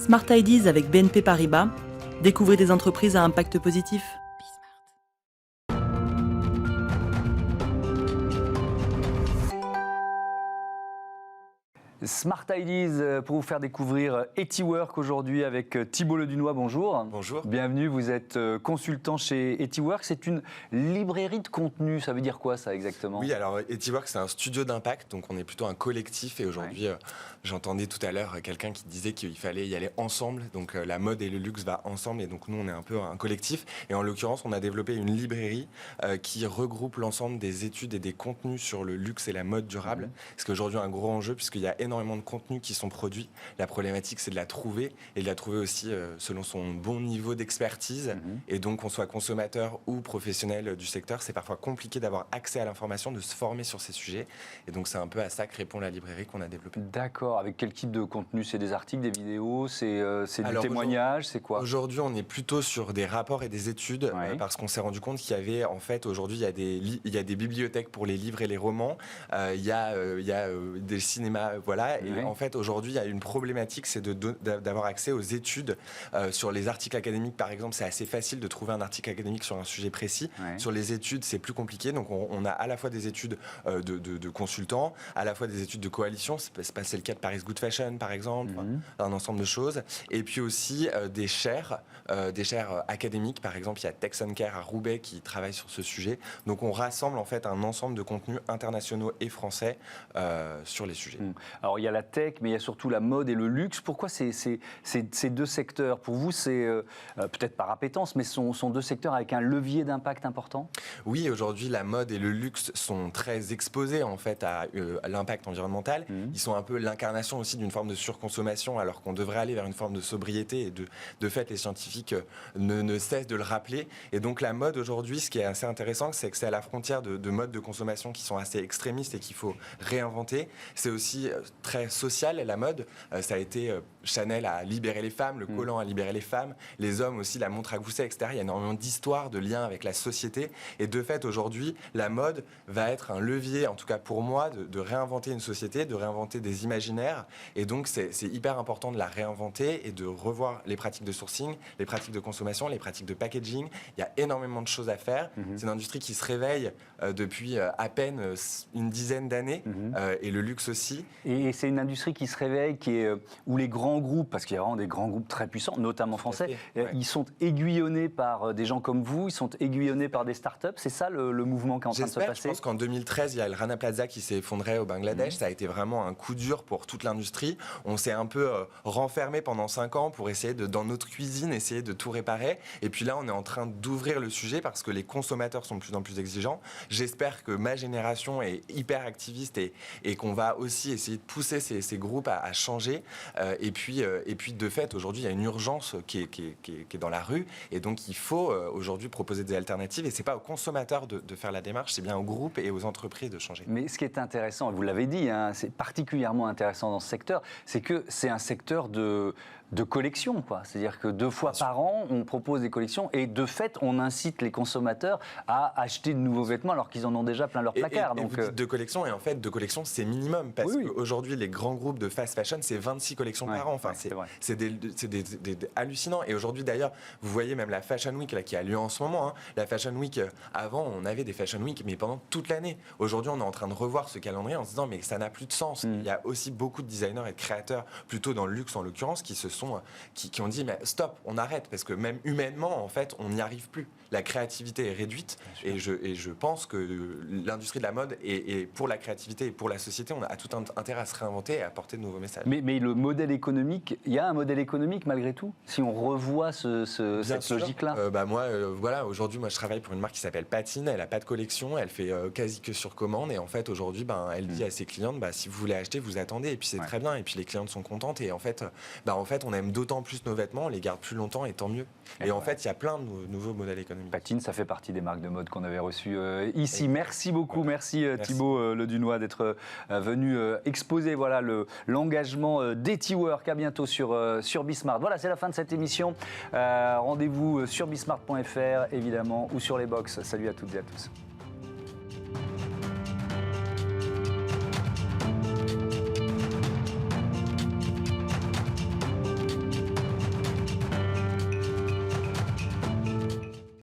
Smart Ideas avec BNP Paribas. Découvrez des entreprises à impact positif. Smart Ideas pour vous faire découvrir Etiwork aujourd'hui avec Thibault Ledunois. Bonjour. Bonjour. Bienvenue, vous êtes consultant chez Etiwork. C'est une librairie de contenu. Ça veut dire quoi ça exactement? Oui, alors Etiwork c'est un studio d'impact, donc on est plutôt un collectif et aujourd'hui j'entendais tout à l'heure quelqu'un qui disait qu'il fallait y aller ensemble, donc la mode et le luxe va ensemble et donc nous on est un peu un collectif et en l'occurrence on a développé une librairie qui regroupe l'ensemble des études et des contenus sur le luxe et la mode durable, parce qu'aujourd'hui un gros enjeu puisqu'il y a énormément de contenus qui sont produits. La problématique, c'est de la trouver et de la trouver aussi selon son bon niveau d'expertise. Et donc, qu'on soit consommateur ou professionnel du secteur, c'est parfois compliqué d'avoir accès à l'information, de se former sur ces sujets. Et donc, c'est un peu à ça que répond la librairie qu'on a développée. D'accord. Avec quel type de contenu? C'est des articles, des vidéos, c'est du témoignage, c'est quoi? Aujourd'hui, on est plutôt sur des rapports et des études parce qu'on s'est rendu compte qu'il y avait, en fait, aujourd'hui, il y a des bibliothèques pour les livres et les romans. Il y a des cinémas, voilà. Et en fait, aujourd'hui, il y a une problématique, c'est d'avoir accès aux études. Sur les articles académiques, par exemple, c'est assez facile de trouver un article académique sur un sujet précis. Sur les études, c'est plus compliqué. Donc, on a à la fois des études de consultants, à la fois des études de coalition. C'est le cas de Paris Good Fashion, par exemple, un ensemble de choses. Et puis aussi des chaires académiques. Par exemple, il y a Tex & Care à Roubaix qui travaille sur ce sujet. Donc, on rassemble en fait un ensemble de contenus internationaux et français sur les sujets. Alors, il y a la tech, mais il y a surtout la mode et le luxe. Pourquoi ces deux secteurs? Pour vous, c'est peut-être par appétence, mais sont deux secteurs avec un levier d'impact important? Oui, aujourd'hui, la mode et le luxe sont très exposés en fait à l'impact environnemental. Ils sont un peu l'incarnation aussi d'une forme de surconsommation, alors qu'on devrait aller vers une forme de sobriété. Et de fait, les scientifiques ne cessent de le rappeler. Et donc, la mode aujourd'hui, ce qui est assez intéressant, c'est que c'est à la frontière de modes de consommation qui sont assez extrémistes et qu'il faut réinventer. C'est aussi très social, la mode. Ça a été Chanel a libéré les femmes, le collant a libéré les femmes, les hommes aussi, la montre à gousset, etc. Il y a énormément d'histoires, de liens avec la société. Et de fait, aujourd'hui, la mode va être un levier, en tout cas pour moi, de réinventer une société, de réinventer des imaginaires. Et donc, c'est hyper important de la réinventer et de revoir les pratiques de sourcing, les pratiques de consommation, les pratiques de packaging. Il y a énormément de choses à faire. C'est une industrie qui se réveille depuis à peine une dizaine d'années, et le luxe aussi. Et c'est une industrie qui se réveille, où les grands groupes, parce qu'il y a vraiment des grands groupes très puissants, notamment français, ils sont aiguillonnés par des gens comme vous, ils sont aiguillonnés par des startups. C'est ça le mouvement qui est en train de se passer? Je pense qu'en 2013, il y a le Rana Plaza qui s'est effondré au Bangladesh. Ça a été vraiment un coup dur pour toute l'industrie. On s'est un peu renfermé pendant 5 ans pour essayer dans notre cuisine, essayer de tout réparer. Et puis là, on est en train d'ouvrir le sujet parce que les consommateurs sont de plus en plus exigeants. J'espère que ma génération est hyper activiste et qu'on va aussi essayer de pousser ces groupes à changer. Et puis, de fait, aujourd'hui, il y a une urgence qui est dans la rue. Et donc, il faut aujourd'hui proposer des alternatives. Et ce n'est pas aux consommateurs de faire la démarche, c'est bien aux groupes et aux entreprises de changer. Mais ce qui est intéressant, et vous l'avez dit, c'est particulièrement intéressant dans ce secteur, c'est que c'est un secteur de collection, quoi. C'est-à-dire que 2 fois par an, on propose des collections et de fait, on incite les consommateurs à acheter de nouveaux vêtements alors qu'ils en ont déjà plein leur placard. Donc, vous dites de collection, et en fait, de collection, c'est minimum parce qu'aujourd'hui, les grands groupes de fast fashion, c'est 26 collections par an. Enfin, c'est hallucinant. Et aujourd'hui, d'ailleurs, vous voyez même la Fashion Week là, qui a lieu en ce moment. La Fashion Week, avant, on avait des Fashion Week, mais pendant toute l'année. Aujourd'hui, on est en train de revoir ce calendrier en se disant, mais ça n'a plus de sens. Il y a aussi beaucoup de designers et de créateurs, plutôt dans le luxe en l'occurrence, qui ont dit, mais stop, on arrête, parce que même humainement, en fait, on n'y arrive plus. La créativité est réduite, et je pense que l'industrie de la mode, et pour la créativité et pour la société, on a tout intérêt à se réinventer et à apporter de nouveaux messages. Mais le modèle économique, il y a un modèle économique malgré tout, si on revoit cette logique-là. Voilà, aujourd'hui, moi, je travaille pour une marque qui s'appelle Patine. Elle n'a pas de collection, elle fait quasi que sur commande. Et en fait, aujourd'hui, elle dit à ses clientes, si vous voulez acheter, vous attendez. Et puis c'est très bien. Et puis les clientes sont contentes. Et en fait, on aime d'autant plus nos vêtements, on les garde plus longtemps, et tant mieux. Et en fait, il y a plein de nouveaux modèles économiques. Patine, ça fait partie des marques de mode qu'on avait reçues ici. Merci beaucoup, merci Thibault Ledunois d'être venu exposer l'engagement d'Etiwork. À bientôt sur Bismart. Voilà, c'est la fin de cette émission. Rendez-vous sur bismart.fr évidemment ou sur les box. Salut à toutes et à tous.